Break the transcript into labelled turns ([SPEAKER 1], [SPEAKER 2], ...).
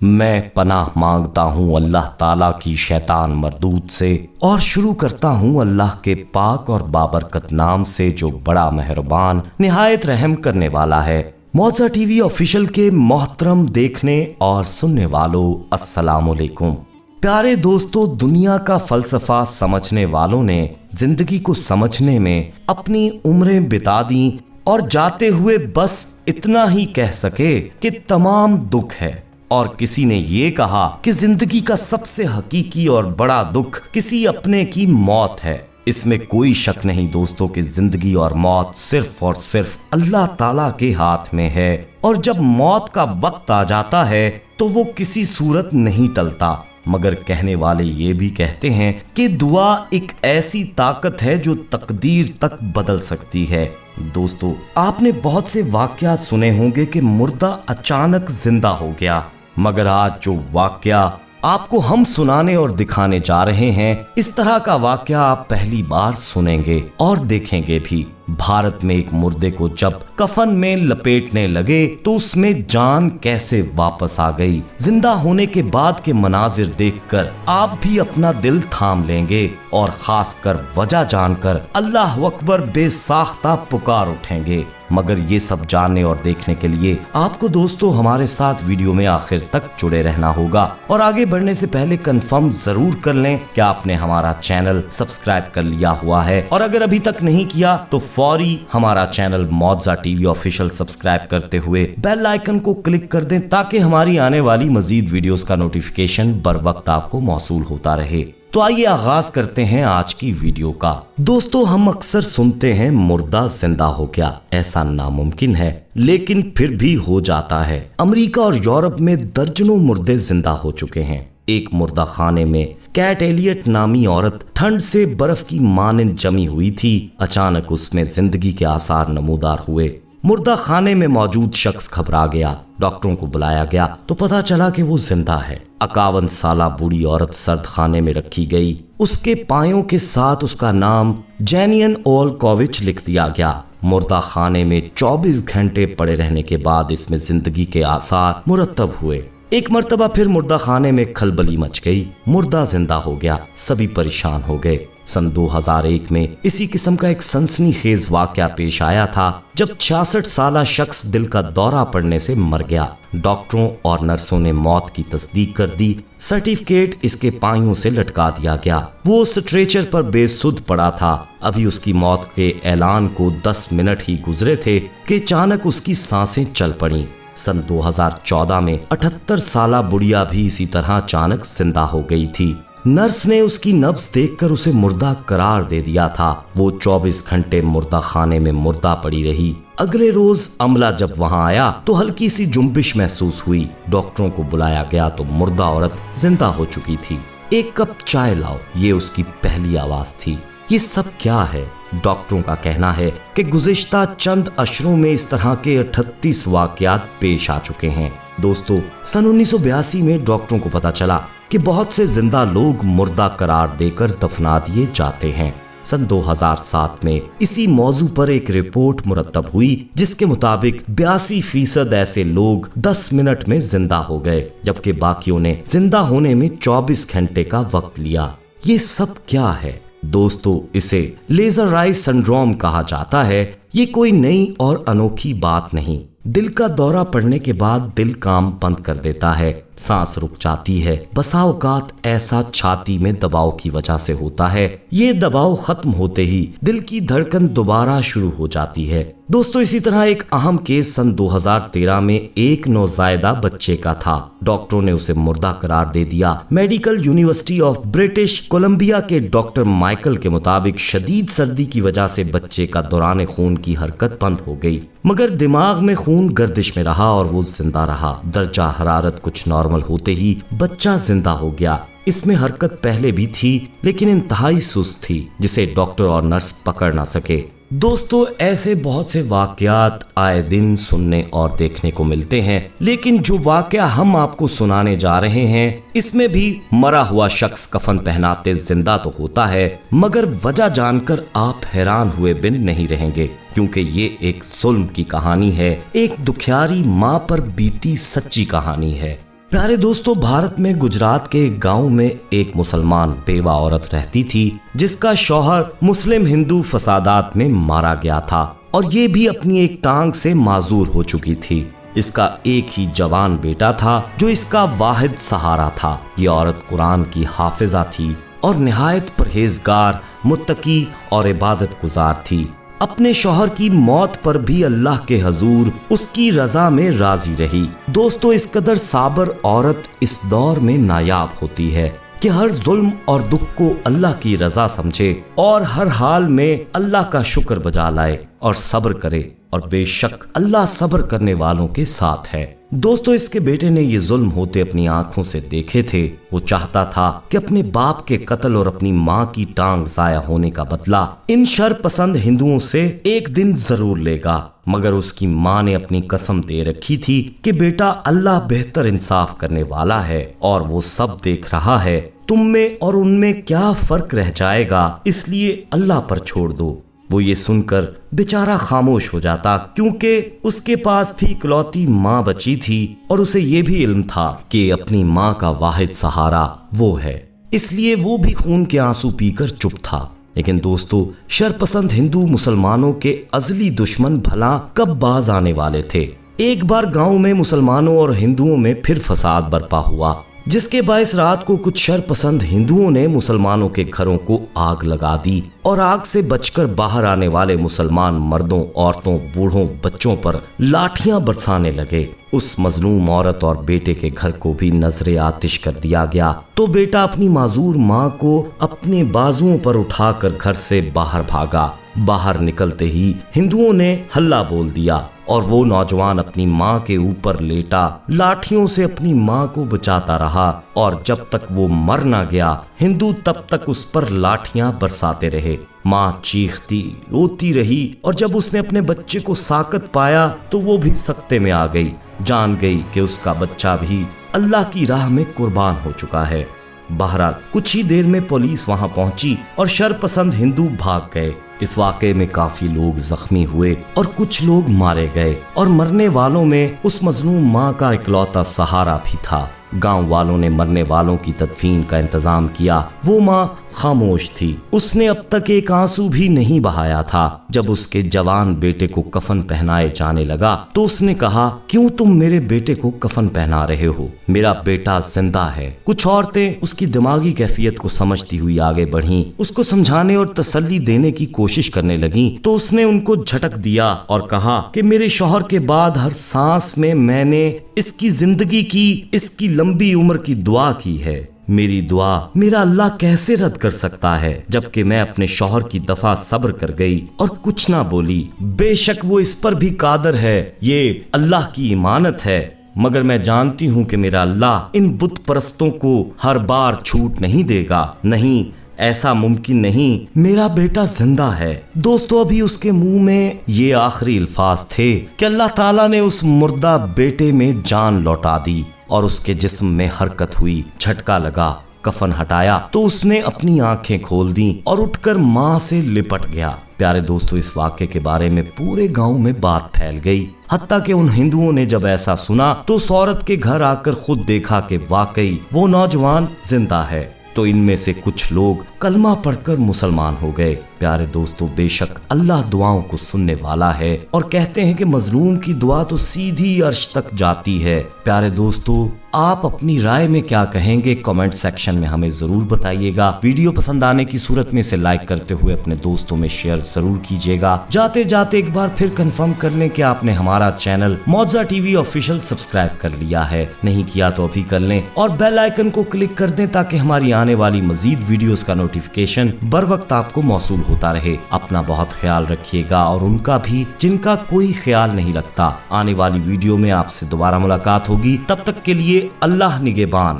[SPEAKER 1] मैं पनाह मांगता हूँ अल्लाह ताला की शैतान मरदूद से और शुरू करता हूँ अल्लाह के पाक और बाबरकत नाम से जो बड़ा मेहरबान निहायत रहम करने वाला है। मौजा टीवी ऑफिशियल के मोहतरम देखने और सुनने वालों, अस्सलामुअलैकुम। प्यारे दोस्तों, दुनिया का फलसफा समझने वालों ने जिंदगी को समझने में अपनी उम्रें बिता दी और जाते हुए बस इतना ही कह सके कि तमाम दुख है। और किसी ने ये कहा कि जिंदगी का सबसे हकीकी और बड़ा दुख किसी अपने की मौत है। इसमें कोई शक नहीं दोस्तों कि जिंदगी और मौत सिर्फ और सिर्फ अल्लाह ताला के हाथ में है, और जब मौत का वक्त आ जाता है तो वो किसी सूरत नहीं टलता। मगर कहने वाले ये भी कहते हैं कि दुआ एक ऐसी ताकत है जो तकदीर तक बदल सकती है। दोस्तों, आपने बहुत से वाकयात सुने होंगे कि मुर्दा अचानक जिंदा हो गया, मगर आज जो वाकया आपको हम सुनाने और दिखाने जा रहे हैं, इस तरह का वाकया आप पहली बार सुनेंगे और देखेंगे भी। भारत में एक मुर्दे को जब कफन में लपेटने लगे तो उसमें जान कैसे वापस आ गई। जिंदा होने के बाद के मनाजिर देखकर आप भी अपना दिल थाम लेंगे और खासकर वजह जानकर अल्लाह अकबर बेसाख्ता पुकार उठेंगे। मगर ये सब जानने और देखने के लिए आपको दोस्तों हमारे साथ वीडियो में आखिर तक जुड़े रहना होगा। और आगे बढ़ने से पहले कंफर्म जरूर कर लें कि आपने हमारा चैनल सब्सक्राइब कर लिया हुआ है, और अगर अभी तक नहीं किया तो फौरी हमारा चैनल मौजा टीवी ऑफिशियल सब्सक्राइब करते हुए बेल आइकन को क्लिक कर दें ताकि हमारी आने वाली मजीद वीडियोस का नोटिफिकेशन बर वक्त आपको मौसूल होता रहे। तो आइए आगाज करते हैं आज की वीडियो का। दोस्तों, हम अक्सर सुनते हैं मुर्दा जिंदा हो गया, ऐसा नामुमकिन है लेकिन फिर भी हो जाता है। अमेरिका और यूरोप में दर्जनों मुर्दे जिंदा हो चुके हैं। एक मुर्दा खाने में कैट एलियट नामी औरत ठंड से बर्फ की मानिंद जमी हुई थी। अचानक उसमें जिंदगी के आसार नमूदार हुए। मुर्दा खाने में मौजूद शख्स घबरा गया। डॉक्टरों को बुलाया गया तो पता चला कि वो जिंदा है। 51 साला बूढ़ी औरत सर्द खाने में रखी गई। उसके पायों के साथ उसका नाम जेनियन ओलकोविच लिख दिया गया। मुर्दा खाने में 24 घंटे पड़े रहने के बाद इसमें जिंदगी के आसार मुरतब हुए। एक मर्तबा फिर मुर्दा खाने में खलबली मच गई। मुर्दा जिंदा हो गया, सभी परेशान हो गए। सन 2001 में इसी किस्म का एक सनसनीखेज वाकया पेश आया था जब 66 साला शख्स दिल का दौरा पड़ने से मर गया। डॉक्टरों और नर्सों ने मौत की तस्दीक कर दी। सर्टिफिकेट इसके पायों से लटका दिया गया। वो स्ट्रेचर पर बेसुध पड़ा था। अभी उसकी मौत के ऐलान को 10 मिनट ही गुजरे थे कि अचानक उसकी सांसें चल पड़ी। सन 2014 में 78 साला बुढ़िया भी इसी तरह अचानक जिंदा हो गई थी। नर्स ने उसकी नब्ज देखकर उसे मुर्दा करार दे दिया था। वो 24 घंटे मुर्दा खाने में मुर्दा पड़ी रही। अगले रोज अमला जब वहां आया तो हल्की सी जुम्बिश महसूस हुई। डॉक्टरों को बुलाया गया तो मुर्दा औरत जिंदा हो चुकी थी। एक कप चाय लाओ, ये उसकी पहली आवाज थी। ये सब क्या है? डॉक्टरों का कहना है कि गुज़िश्ता चंद अशरों में इस तरह के 38 वाकयात पेश आ चुके हैं। दोस्तों, सन 1982 में डॉक्टरों को पता चला कि बहुत से जिंदा लोग मुर्दा करार देकर दफना दिए जाते हैं। सन 2007 में इसी मौजू पर एक रिपोर्ट मुरतब हुई जिसके मुताबिक 82% ऐसे लोग 10 मिनट में जिंदा हो गए, जबकि बाकियों ने जिंदा होने में 24 घंटे का वक्त लिया। ये सब क्या है? दोस्तों, इसे लेजर राइज सिंड्रोम कहा जाता है। ये कोई नई और अनोखी बात नहीं। दिल का दौरा पड़ने के बाद दिल काम बंद कर देता है, सांस रुक जाती है। बसा औकात ऐसा छाती में दबाव की वजह से होता है। ये दबाव खत्म होते ही दिल की धड़कन दोबारा शुरू हो जाती है। दोस्तों, इसी तरह एक अहम केस सन 2013 में एक नौजायदा बच्चे का था। डॉक्टरों ने उसे मुर्दा करार दे दिया। Medical university of British Columbia के डॉक्टर माइकल के मुताबिक शदीद सर्दी की वजह से बच्चे का दौरान खून की हरकत बंद हो गई, मगर दिमाग में खून गर्दिश में रहा और वो जिंदा रहा। दर्जा हरारत कुछ नॉर्मल होते ही बच्चा जिंदा हो गया। इसमें हरकत पहले भी थी लेकिन इंतहाई सुस्त थी, जिसे डॉक्टर और नर्स पकड़ ना सके। दोस्तों, ऐसे बहुत से वाकयात आए दिन सुनने और देखने को मिलते हैं, लेकिन जो वाकया हम आपको सुनाने जा रहे हैं इसमें भी मरा हुआ शख्स कफन पहनाते जिंदा तो होता है, मगर वजह जानकर आप हैरान हुए बिन नहीं रहेंगे, क्योंकि ये एक जुल्म की कहानी है। एक दुखियारी माँ पर बीती सच्ची कहानी है। प्यारे दोस्तों, भारत में गुजरात के एक गांव में एक मुसलमान बेवा औरत रहती थी जिसका शौहर मुस्लिम हिंदू फसादात में मारा गया था और ये भी अपनी एक टांग से माजूर हो चुकी थी। इसका एक ही जवान बेटा था जो इसका वाहिद सहारा था। ये औरत कुरान की हाफिजा थी और निहायत परहेजगार, मुत्तकी और इबादत गुजार थी। अपने शौहर की मौत पर भी अल्लाह के हजूर उसकी रजा में राजी रही। दोस्तों, इस कदर साबर औरत इस दौर में नायाब होती है कि हर जुल्म और दुख को अल्लाह की रजा समझे और हर हाल में अल्लाह का शुक्र बजा लाए और सब्र करे, और बेशक अल्लाह सब्र करने वालों के साथ है। दोस्तों, इसके बेटे ने ये जुल्म होते अपनी आंखों से देखे थे। वो चाहता था कि अपने बाप के कत्ल और अपनी माँ की टांग जाया होने का बदला इन शर पसंद हिंदुओं से एक दिन जरूर लेगा, मगर उसकी माँ ने अपनी कसम दे रखी थी कि बेटा, अल्लाह बेहतर इंसाफ करने वाला है और वो सब देख रहा है। तुम में और उनमें क्या फर्क रह जाएगा, इसलिए अल्लाह पर छोड़ दो। वो ये सुनकर बेचारा खामोश हो जाता, क्योंकि उसके पास भी इकलौती माँ बची थी और उसे ये भी इल्म था कि अपनी माँ का वाहिद सहारा वो है, इसलिए वो भी खून के आंसू पीकर चुप था। लेकिन दोस्तों, शरपसंद हिंदू मुसलमानों के अजली दुश्मन भला कब बाज आने वाले थे। एक बार गांव में मुसलमानों और हिंदुओं में फिर फसाद बर्पा हुआ, जिसके बायस रात को कुछ शरपसंद हिंदुओं ने मुसलमानों के घरों को आग लगा दी और आग से बचकर बाहर आने वाले मुसलमान मर्दों, औरतों, बूढ़ों, बच्चों पर लाठियां बरसाने लगे। उस मजलूम औरत और बेटे के घर को भी नजरे आतिश कर दिया गया। तो बेटा अपनी माजूर माँ को अपने बाजुओं पर उठाकर घर से बाहर भागा। बाहर निकलते ही हिंदुओं ने हल्ला बोल दिया और वो नौजवान अपनी माँ के ऊपर लेटा लाठियों से अपनी माँ को बचाता रहा, और जब तक वो मर ना गया हिंदू तब तक उस पर लाठियां बरसाते रहे। माँ चीखती रोती रही और जब उसने अपने बच्चे को साकत पाया तो वो भी सख्ते में आ गई, जान गई कि उसका बच्चा भी अल्लाह की राह में कुर्बान हो चुका है। बहरहाल कुछ ही देर में पुलिस वहां पहुंची और शरपसंद हिंदू भाग गए। इस वाक़े में काफी लोग जख्मी हुए और कुछ लोग मारे गए, और मरने वालों में उस मजलूम माँ का इकलौता सहारा भी था। गांव वालों ने मरने वालों की तदफीन का इंतजाम किया। वो माँ खामोश थी, उसने अब तक एक आंसू भी नहीं बहाया था। जब उसके जवान बेटे को कफन पहनाए जाने लगा तो उसने कहा, क्यों तुम मेरे बेटे को कफन पहना रहे हो? मेरा बेटा जिंदा है। कुछ औरतें उसकी दिमागी कैफियत को समझती हुई आगे बढ़ीं, उसको समझाने और तसल्ली देने की कोशिश करने लगी, तो उसने उनको झटक दिया और कहा कि मेरे शौहर के बाद हर सांस में मैंने इसकी जिंदगी की, इसकी लंबी उम्र की दुआ की है। मेरी दुआ मेरा अल्लाह कैसे रद्द कर सकता है, जबकि मैं अपने शौहर की दफा सब्र कर गई और कुछ ना बोली। बेशक वो इस पर भी कादर है, ये अल्लाह की इमानत है, मगर मैं जानती हूँ कि मेरा अल्लाह इन बुत परस्तों को हर बार छूट नहीं देगा। नहीं, ऐसा मुमकिन नहीं, मेरा बेटा जिंदा है। दोस्तों, अभी उसके मुंह में ये आखिरी अल्फाज थे कि अल्लाह ताला ने उस मुर्दा बेटे में जान लौटा दी और उसके जिस्म में हरकत हुई। झटका लगा, कफन हटाया तो उसने अपनी आंखें खोल दी और उठकर माँ से लिपट गया। प्यारे दोस्तों, इस वाक्य के बारे में पूरे गांव में बात फैल गई। हत्ता कि उन हिंदुओं ने जब ऐसा सुना तो उस औरत के घर आकर खुद देखा कि वाकई वो नौजवान जिंदा है। तो इनमें से कुछ लोग कलमा पढ़कर मुसलमान हो गए। प्यारे दोस्तों, बेशक अल्लाह दुआओं को सुनने वाला है और कहते हैं कि मजलूम की दुआ तो सीधी अर्श तक जाती है। प्यारे दोस्तों, आप अपनी राय में क्या कहेंगे कमेंट सेक्शन में हमें जरूर बताइएगा। वीडियो पसंद आने की सूरत में इसे लाइक करते हुए अपने दोस्तों में शेयर जरूर कीजिएगा। जाते जाते एक बार फिर कंफर्म कर लें कि आपने हमारा चैनल मौजा टीवी ऑफिशियल सब्सक्राइब कर लिया है। नहीं किया तो अभी कर लें और बेल आइकन को क्लिक कर दें ताकि हमारी आने वाली मजीद वीडियोस का नोटिफिकेशन बर वक्त आपको मौसूल होता रहे। अपना बहुत ख्याल रखिएगा और उनका भी जिनका कोई ख्याल नहीं रखता। आने वाली वीडियो में आपसे दोबारा मुलाकात होगी, तब तक के लिए अल्लाह निगहबान।